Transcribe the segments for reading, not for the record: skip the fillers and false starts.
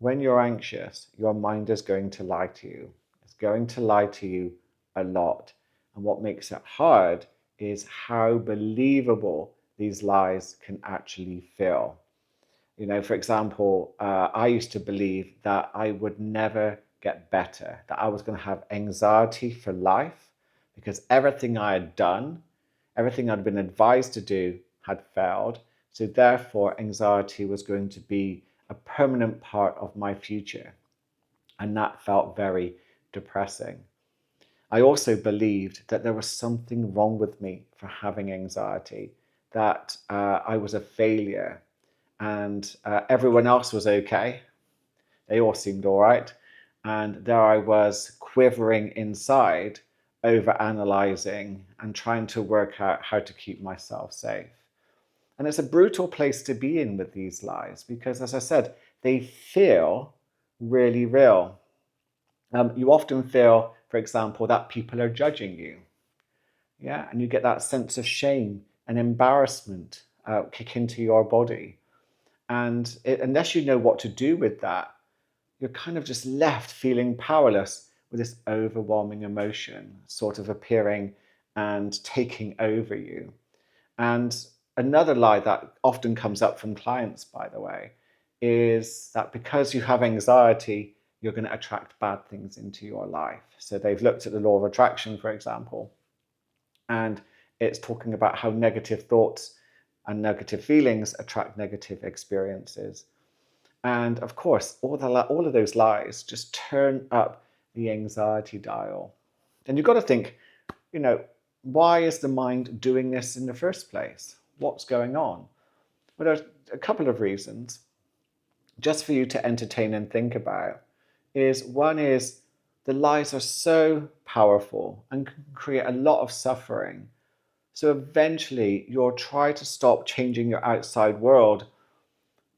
when you're anxious, your mind is going to lie to you. It's going to lie to you a lot. And what makes it hard is how believable these lies can actually feel. For example, I used to believe that I would never get better, that I was going to have anxiety for life because everything I had done, everything I'd been advised to do had failed. So therefore, anxiety was going to be a permanent part of my future. And that felt very depressing. I also believed that there was something wrong with me for having anxiety, that I was a failure and everyone else was okay. They all seemed all right. And there I was quivering inside, over analyzing and trying to work out how to keep myself safe. And it's a brutal place to be in with these lies because, as I said, they feel really real. You often feel, for example, that people are judging you. Yeah, and you get that sense of shame and embarrassment kick into your body. And unless you know what to do with that, you're kind of just left feeling powerless with this overwhelming emotion sort of appearing and taking over you. And another lie that often comes up from clients, by the way, is that because you have anxiety, you're going to attract bad things into your life. So they've looked at the law of attraction, for example, and it's talking about how negative thoughts and negative feelings attract negative experiences. And of course, all of those lies just turn up the anxiety dial. And you've got to think, why is the mind doing this in the first place? What's going on? Well, there's a couple of reasons just for you to entertain and think about. One is the lies are so powerful and can create a lot of suffering. So eventually you'll try to stop changing your outside world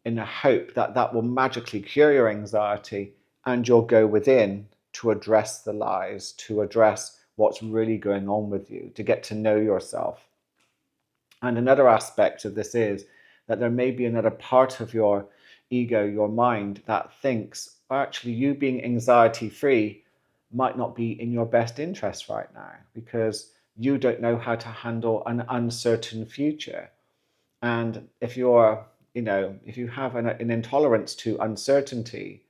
in a hope that that will magically cure your anxiety, and you'll go within to address the lies, to address what's really going on with you, to get to know yourself. And another aspect of this is that there may be another part of your ego, your mind, that thinks, actually, you being anxiety free might not be in your best interest right now because you don't know how to handle an uncertain future. And if if you have an intolerance to uncertainty,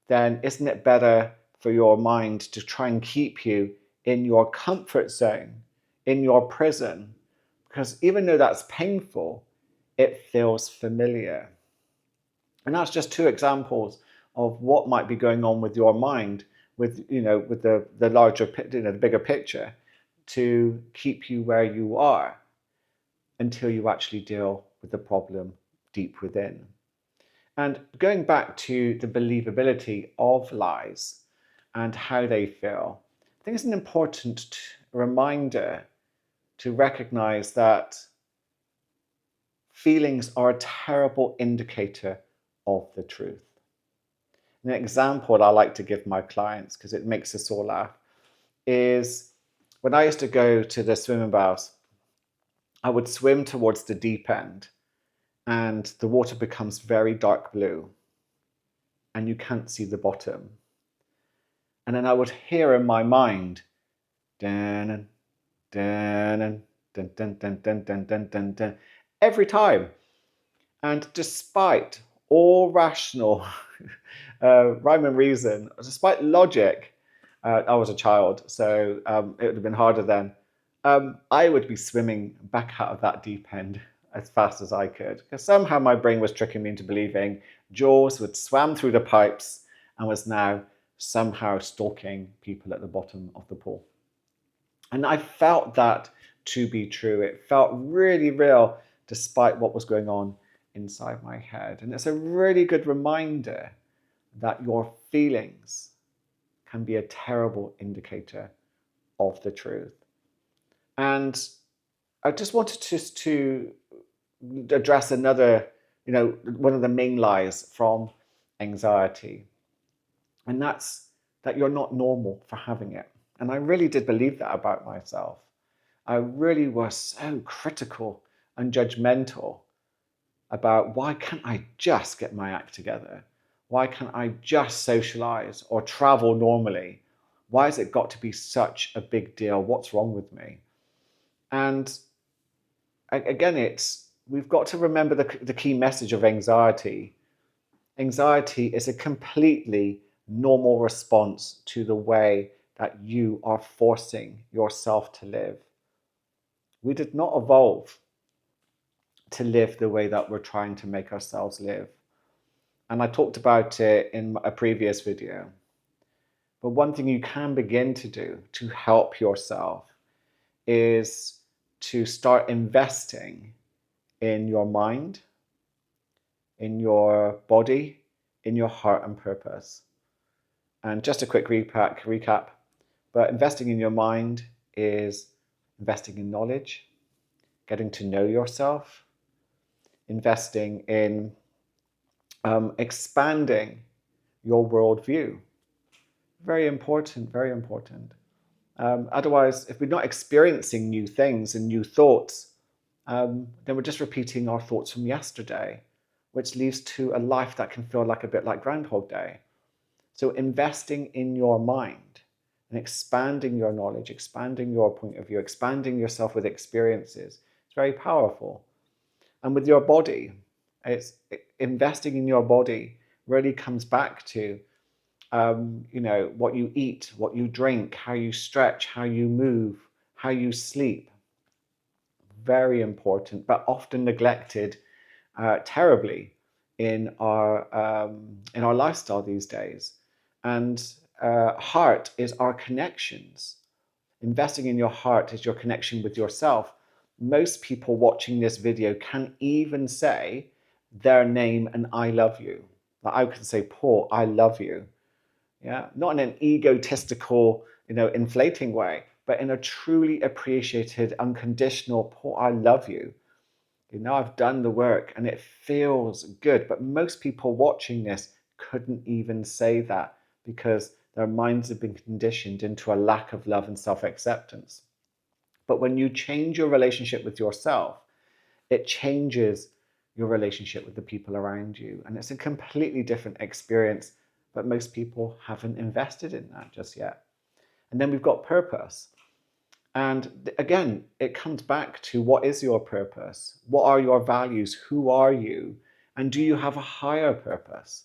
then isn't it better for your mind to try and keep you in your comfort zone, in your prison? Because even though that's painful, it feels familiar. And that's just two examples of what might be going on with your mind, with the larger, the bigger picture, to keep you where you are until you actually deal with the problem deep within. And going back to the believability of lies and how they feel, I think it's an important reminder to recognize that feelings are a terrible indicator of the truth. An example I like to give my clients, because it makes us all laugh, is when I used to go to the swimming baths, I would swim towards the deep end and the water becomes very dark blue and you can't see the bottom. And then I would hear in my mind, dun, dun, dun, dun, dun, dun, dun, dun, dun, dun, every time. And despite all rational rhyme and reason, despite logic, I was a child, so it would have been harder then. I would be swimming back out of that deep end as fast as I could, because somehow my brain was tricking me into believing Jaws had swam through the pipes and was now somehow stalking people at the bottom of the pool. And I felt that to be true. It felt really real despite what was going on inside my head. And it's a really good reminder that your feelings can be a terrible indicator of the truth. And I just wanted to address another, one of the main lies from anxiety. And that's that you're not normal for having it. And I really did believe that about myself. I really was so critical and judgmental about why can't I just get my act together? Why can't I just socialize or travel normally? Why has it got to be such a big deal? What's wrong with me? And again, we've got to remember the key message of anxiety. Anxiety is a completely normal response to the way that you are forcing yourself to live. We did not evolve to live the way that we're trying to make ourselves live. And I talked about it in a previous video. But one thing you can begin to do to help yourself is to start investing in your mind, in your body, in your heart and purpose. And just a quick recap, but investing in your mind is investing in knowledge, getting to know yourself, investing in expanding your worldview. Very important, very important. Otherwise, if we're not experiencing new things and new thoughts, then we're just repeating our thoughts from yesterday, which leads to a life that can feel like a bit like Groundhog Day. So investing in your mind and expanding your knowledge, expanding your point of view, expanding yourself with experiences, it's very powerful. And with your body, investing in your body really comes back to what you eat, what you drink, how you stretch, how you move, how you sleep. Very important, but often neglected terribly in our lifestyle these days. And heart is our connections. Investing in your heart is your connection with yourself. Most people watching this video can even say their name and I love you. Like I can say, Paul, I love you. Yeah, not in an egotistical, inflating way, but in a truly appreciated, unconditional, Paul, I love you. I've done the work and it feels good. But most people watching this couldn't even say that because their minds have been conditioned into a lack of love and self-acceptance. But when you change your relationship with yourself, it changes your relationship with the people around you. And it's a completely different experience, but most people haven't invested in that just yet. And then we've got purpose. And again, it comes back to what is your purpose? What are your values? Who are you? And do you have a higher purpose?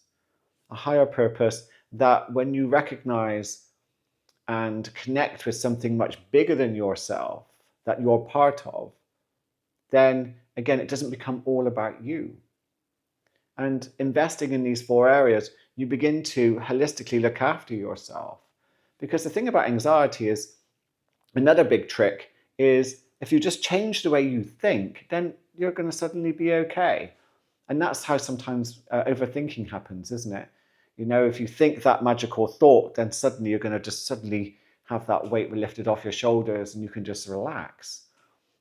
A higher purpose that when you recognize and connect with something much bigger than yourself that you're part of, then again, it doesn't become all about you. And investing in these 4 areas, you begin to holistically look after yourself. Because the thing about anxiety is, another big trick is if you just change the way you think, then you're going to suddenly be okay. And that's how sometimes overthinking happens, isn't it? If you think that magical thought, then suddenly you're going to just suddenly have that weight lifted off your shoulders and you can just relax.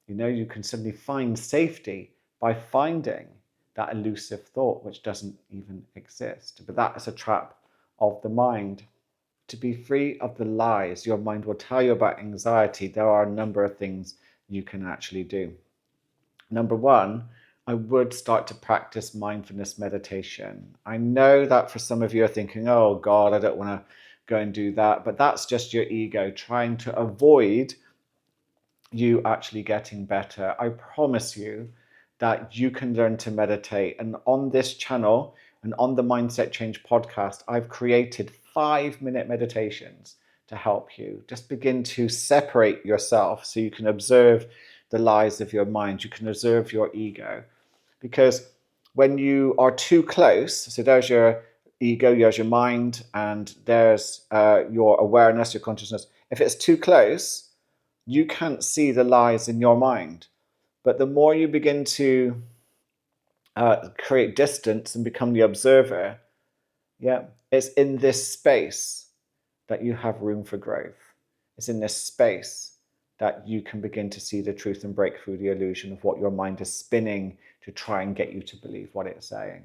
You can suddenly find safety by finding that elusive thought, which doesn't even exist. But that is a trap of the mind. To be free of the lies your mind will tell you about anxiety, there are a number of things you can actually do. Number 1, I would start to practice mindfulness meditation. I know that for some of you are thinking, oh God, I don't want to go and do that. But that's just your ego trying to avoid you actually getting better. I promise you that you can learn to meditate. And on this channel and on the Mindset Change podcast, I've created 5-minute meditations to help you. Just begin to separate yourself so you can observe the lies of your mind. You can observe your ego. Because when you are too close, so there's your ego, there's your mind, and there's your awareness, your consciousness. If it's too close, you can't see the lies in your mind. But the more you begin to create distance and become the observer, it's in this space that you have room for growth. It's in this space that you can begin to see the truth and break through the illusion of what your mind is spinning to try and get you to believe what it's saying.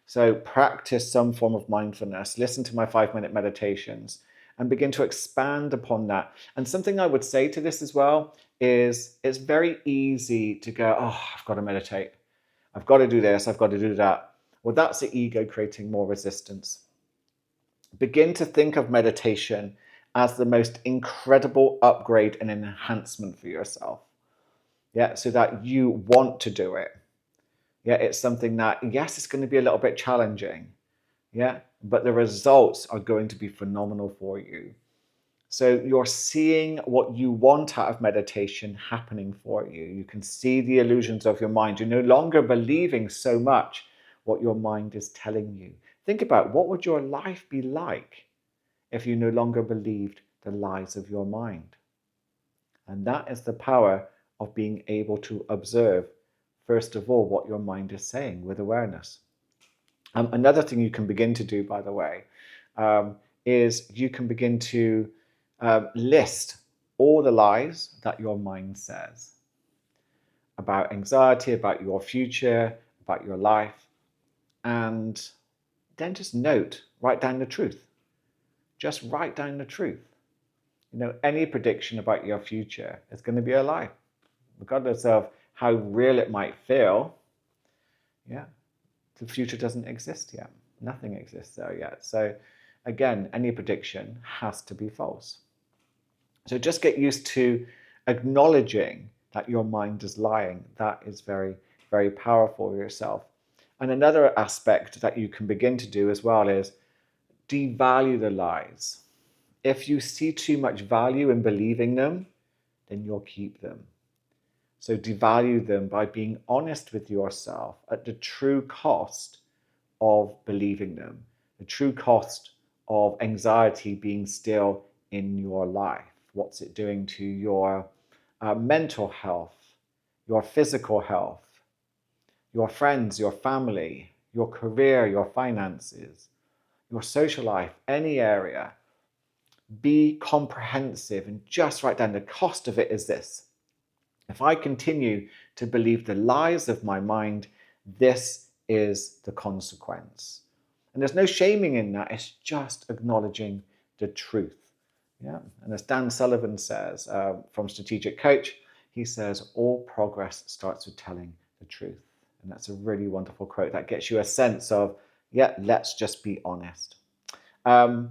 So practice some form of mindfulness. Listen to my 5-minute meditations and begin to expand upon that. And something I would say to this as well is it's very easy to go, oh, I've got to meditate. I've got to do this. I've got to do that. Well, that's the ego creating more resistance. Begin to think of meditation as the most incredible upgrade and enhancement for yourself. Yeah, so that you want to do it. Yeah, it's something that, yes, it's going to be a little bit challenging. Yeah, but the results are going to be phenomenal for you. So you're seeing what you want out of meditation happening for you. You can see the illusions of your mind. You're no longer believing so much what your mind is telling you. Think about, what would your life be like if you no longer believed the lies of your mind? And that is the power of being able to observe, first of all, what your mind is saying with awareness. Another thing you can begin to do, by the way, is you can begin to list all the lies that your mind says about anxiety, about your future, about your life, and then just write down the truth. Just write down the truth. Any prediction about your future is going to be a lie, regardless of how real it might feel. Yeah, the future doesn't exist yet. Nothing exists there yet. So again, any prediction has to be false. So just get used to acknowledging that your mind is lying. That is very, very powerful for yourself. And another aspect that you can begin to do as well is devalue the lies. If you see too much value in believing them, then you'll keep them. So devalue them by being honest with yourself at the true cost of believing them, the true cost of anxiety being still in your life. What's it doing to your mental health, your physical health, your friends, your family, your career, your finances, your social life, any area? Be comprehensive and just write down, the cost of it is this. If I continue to believe the lies of my mind, this is the consequence. And there's no shaming in that. It's just acknowledging the truth. Yeah. And as Dan Sullivan says from Strategic Coach, he says, all progress starts with telling the truth. And that's a really wonderful quote. That gets you a sense of, yeah, let's just be honest. And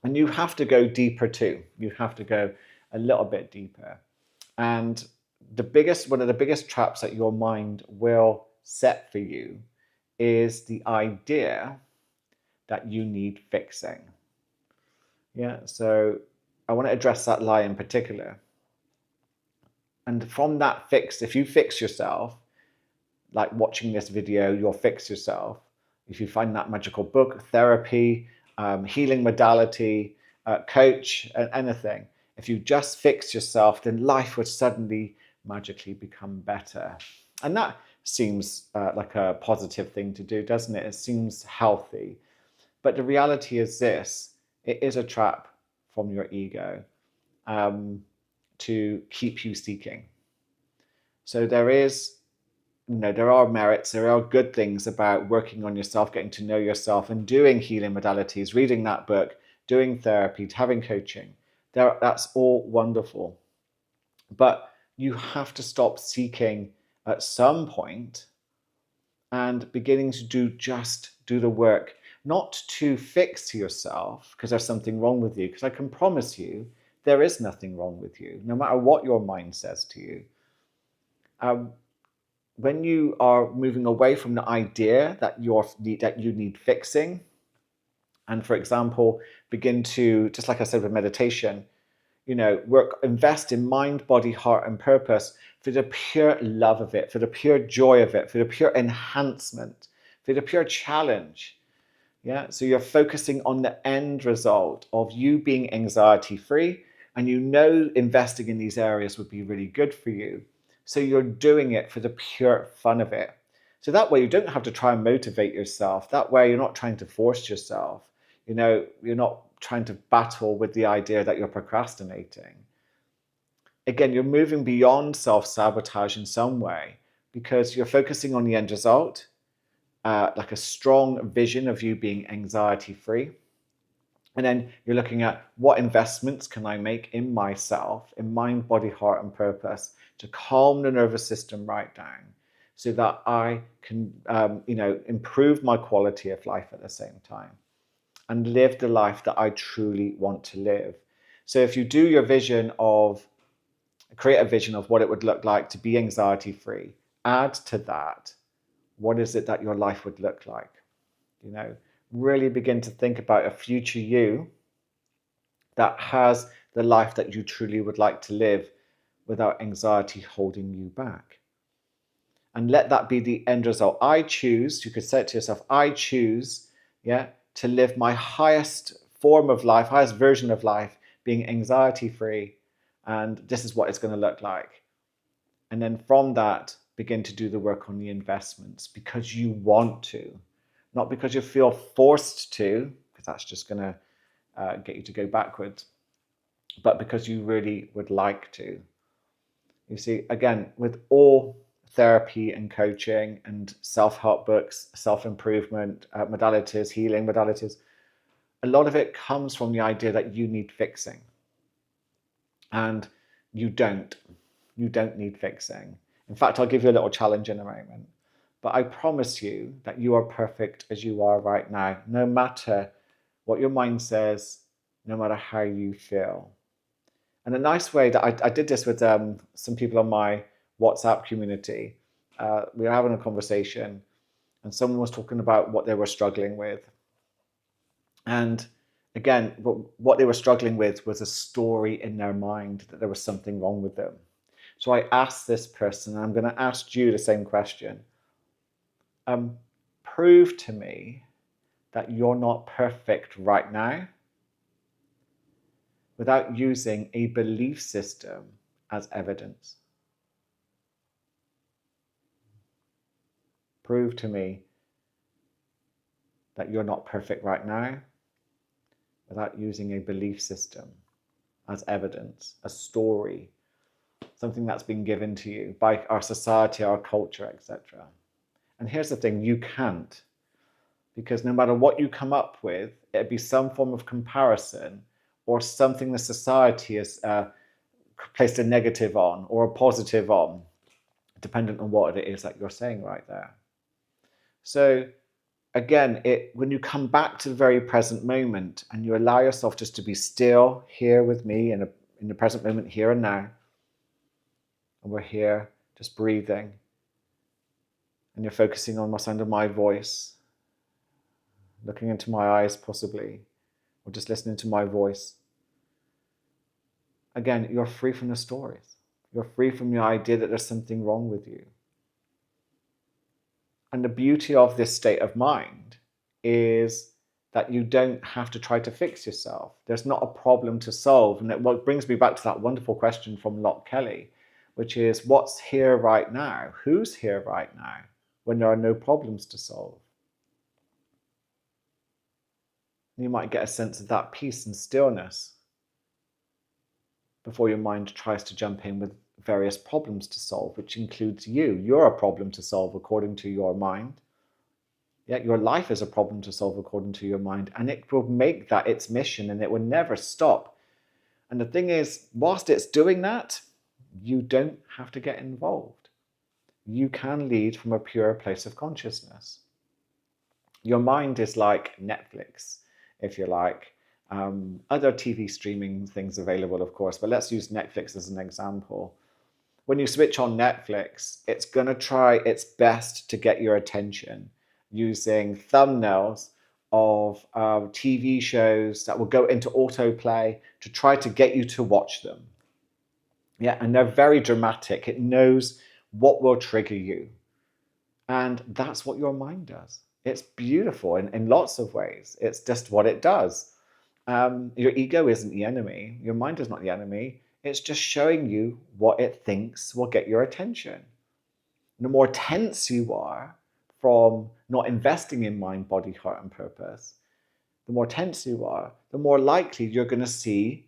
you have to go deeper too. You have to go a little bit deeper. And one of the biggest traps that your mind will set for you is the idea that you need fixing. Yeah, so I want to address that lie in particular. And from that fix, if you fix yourself, like watching this video, you'll fix yourself. If you find that magical book, therapy, healing modality, coach, and anything, if you just fix yourself, then life would suddenly magically become better. And that seems like a positive thing to do, doesn't it? It seems healthy. But the reality is this: it is a trap from your ego to keep you seeking. So there are merits, there are good things about working on yourself, getting to know yourself, and doing healing modalities, reading that book, doing therapy, having coaching. That's all wonderful. But you have to stop seeking at some point and beginning to do the work, not to fix yourself because there's something wrong with you, because I can promise you there is nothing wrong with you, no matter what your mind says to you. When you are moving away from the idea that you need fixing, and for example, begin to, just like I said with meditation, invest in mind, body, heart, and purpose for the pure love of it, for the pure joy of it, for the pure enhancement, for the pure challenge. Yeah. So you're focusing on the end result of you being anxiety free, and investing in these areas would be really good for you. So you're doing it for the pure fun of it. So that way you don't have to try and motivate yourself. That way you're not trying to force yourself. You're not trying to battle with the idea that you're procrastinating. Again, you're moving beyond self-sabotage in some way because you're focusing on the end result, like a strong vision of you being anxiety-free. And then you're looking at, what investments can I make in myself, in mind, body, heart, and purpose, to calm the nervous system right down, so that I can, improve my quality of life at the same time and live the life that I truly want to live. So if you do your create a vision of what it would look like to be anxiety free, add to that, what is it that your life would look like? Really begin to think about a future you that has the life that you truly would like to live without anxiety holding you back. And let that be the end result. I choose, you could say it to yourself, I choose, to live my highest form of life, highest version of life, being anxiety free. And this is what it's going to look like. And then from that, begin to do the work on the investments because you want to, not because you feel forced to, because that's just going to get you to go backwards, but because you really would like to. You see, again, with all therapy and coaching and self-help books, self-improvement modalities, healing modalities, a lot of it comes from the idea that you need fixing. And you don't. You don't need fixing. In fact, I'll give you a little challenge in a moment. But I promise you that you are perfect as you are right now, no matter what your mind says, no matter how you feel. And a nice way that I did this with some people on my WhatsApp community. We were having a conversation and someone was talking about what they were struggling with. And again, what they were struggling with was a story in their mind that there was something wrong with them. So I asked this person, and I'm going to ask you the same question. Prove to me that you're not perfect right now without using a belief system as evidence. Prove to me that you're not perfect right now without using a belief system as evidence, a story, something that's been given to you by our society, our culture, etc. And here's the thing, you can't. Because no matter what you come up with, it'd be some form of comparison or something the society has placed a negative on or a positive on, dependent on what it is that you're saying right there. So again, when you come back to the very present moment and you allow yourself just to be still here with me in the present moment, here and now, and we're here just breathing, and you're focusing on what's under my voice, looking into my eyes possibly, or just listening to my voice. Again, you're free from the stories. You're free from the idea that there's something wrong with you. And the beauty of this state of mind is that you don't have to try to fix yourself. There's not a problem to solve. And what brings me back to that wonderful question from Locke Kelly, which is, what's here right now? Who's here right now when there are no problems to solve? You might get a sense of that peace and stillness before your mind tries to jump in with various problems to solve, which includes you. You're a problem to solve according to your mind. Yet your life is a problem to solve according to your mind, and it will make that its mission and it will never stop. And the thing is, whilst it's doing that, you don't have to get involved. You can lead from a pure place of consciousness. Your mind is like Netflix, if you like. Other TV streaming things available, of course, but let's use Netflix as an example. When you switch on Netflix, it's going to try its best to get your attention using thumbnails of TV shows that will go into autoplay to try to get you to watch them. Yeah, and they're very dramatic. It knows what will trigger you. And that's what your mind does. It's beautiful in lots of ways. It's just what it does. Your ego isn't the enemy. Your mind is not the enemy. It's just showing you what it thinks will get your attention. And the more tense you are from not investing in mind, body, heart, and purpose, the more tense you are, the more likely you're going to see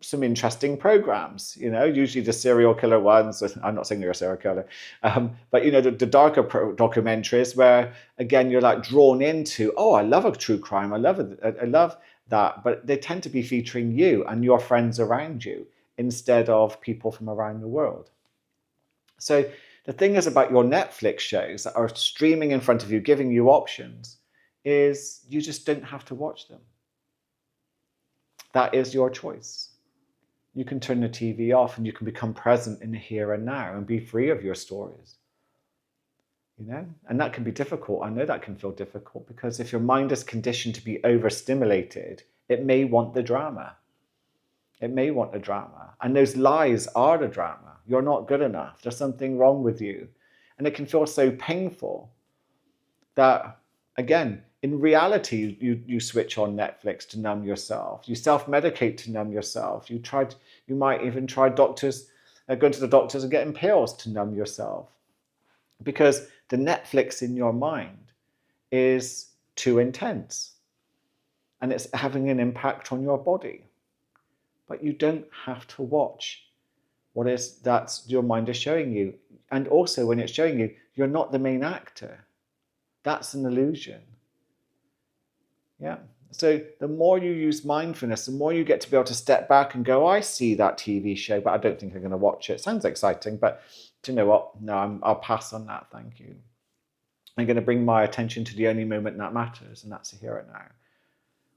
some interesting programs, usually the serial killer ones. I'm not saying you're a serial killer, but the darker documentaries where, again, you're like drawn into, oh, I love a true crime. I love that. But they tend to be featuring you and your friends around you instead of people from around the world. So The thing is about your Netflix shows that are streaming in front of you, giving you options, is you just don't have to watch them. That is your choice. You can turn the TV off and you can become present in the here and now and be free of your stories. And that can be difficult. I know that can feel difficult because if your mind is conditioned to be overstimulated, it may want the drama. It may want the drama. And those lies are the drama. You're not good enough. There's something wrong with you. And it can feel so painful that, again, in reality, you switch on Netflix to numb yourself. You self-medicate to numb yourself. You might even try going to the doctors and getting pills to numb yourself. Because the Netflix in your mind is too intense. And it's having an impact on your body. But you don't have to watch that's your mind is showing you. And also when it's showing you, you're not the main actor. That's an illusion. Yeah. So the more you use mindfulness, the more you get to be able to step back and go, I see that TV show, but I don't think I'm going to watch it. Sounds exciting, but do you know what? No, I'll pass on that. Thank you. I'm going to bring my attention to the only moment that matters, and that's the here and now.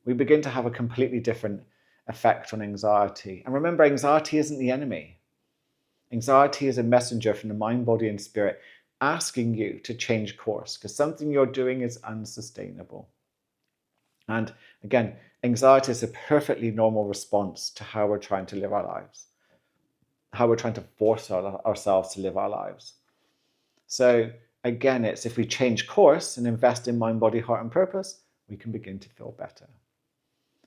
We begin to have a completely different effect on anxiety. And remember, anxiety isn't the enemy. Anxiety is a messenger from the mind, body, and spirit asking you to change course because something you're doing is unsustainable. And again, anxiety is a perfectly normal response to how we're trying to live our lives, how we're trying to force ourselves to live our lives. So again, it's if we change course and invest in mind, body, heart, and purpose, we can begin to feel better.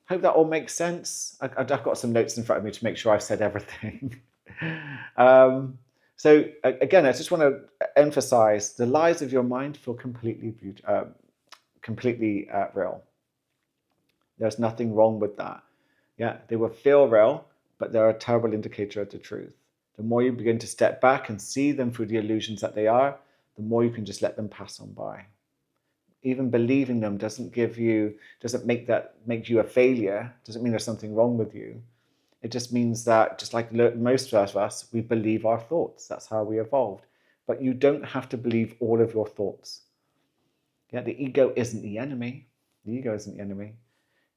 Hope that all makes sense. I've got some notes in front of me to make sure I've said everything. So again, I just want to emphasize the lies of your mind feel completely real. There's nothing wrong with that. Yeah, they will feel real, but they're a terrible indicator of the truth. The more you begin to step back and see them through the illusions that they are, the more you can just let them pass on by. Even believing them doesn't make you a failure, doesn't mean there's something wrong with you. It just means that, just like most of us, we believe our thoughts. That's how we evolved. But you don't have to believe all of your thoughts. Yeah, the ego isn't the enemy. The ego isn't the enemy.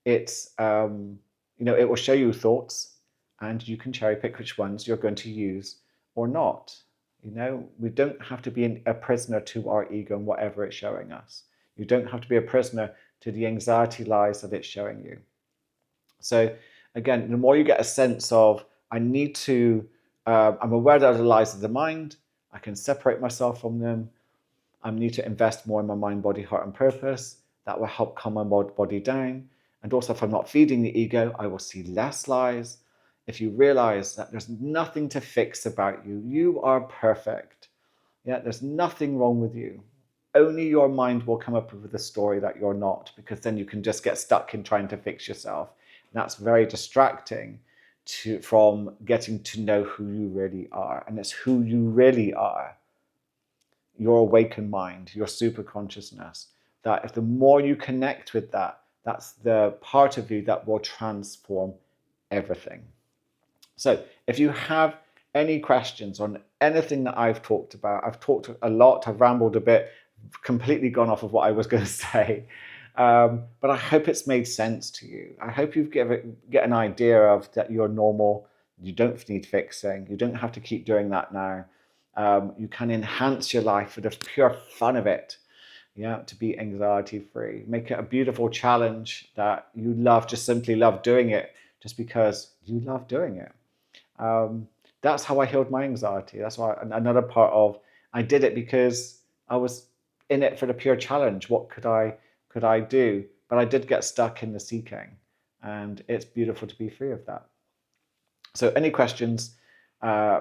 It's, it will show you thoughts and you can cherry pick which ones you're going to use or not. We don't have to be a prisoner to our ego and whatever it's showing us. You don't have to be a prisoner to the anxiety lies that it's showing you. So again, the more you get a sense of, I'm aware that the lies of the mind, I can separate myself from them. I need to invest more in my mind, body, heart, and purpose. That will help calm my body down. And also, if I'm not feeding the ego, I will see less lies. If you realize that there's nothing to fix about you, you are perfect. Yeah, there's nothing wrong with you. Only your mind will come up with a story that you're not, because then you can just get stuck in trying to fix yourself. And that's very distracting from getting to know who you really are. And it's who you really are, your awakened mind, your super consciousness. That if the more you connect with that, that's the part of you that will transform everything. So if you have any questions on anything that I've talked about, I've talked a lot, I've rambled a bit, completely gone off of what I was going to say. But I hope it's made sense to you. I hope you get an idea of that you're normal. You don't need fixing. You don't have to keep doing that now. You can enhance your life for the pure fun of it. Yeah, to be anxiety free. Make it a beautiful challenge that you love, just simply love doing it, just because you love doing it. That's how I healed my anxiety. That's why another part of I did it because I was in it for the pure challenge. What could I do? But I did get stuck in the seeking, and it's beautiful to be free of that. So any questions,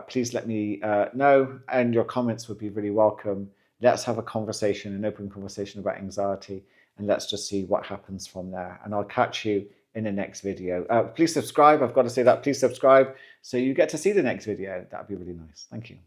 please let me know, and your comments would be really welcome. Let's have a conversation, an open conversation about anxiety, and let's just see what happens from there. And I'll catch you in the next video. Please subscribe. I've got to say that. Please subscribe so you get to see the next video. That'd be really nice. Thank you.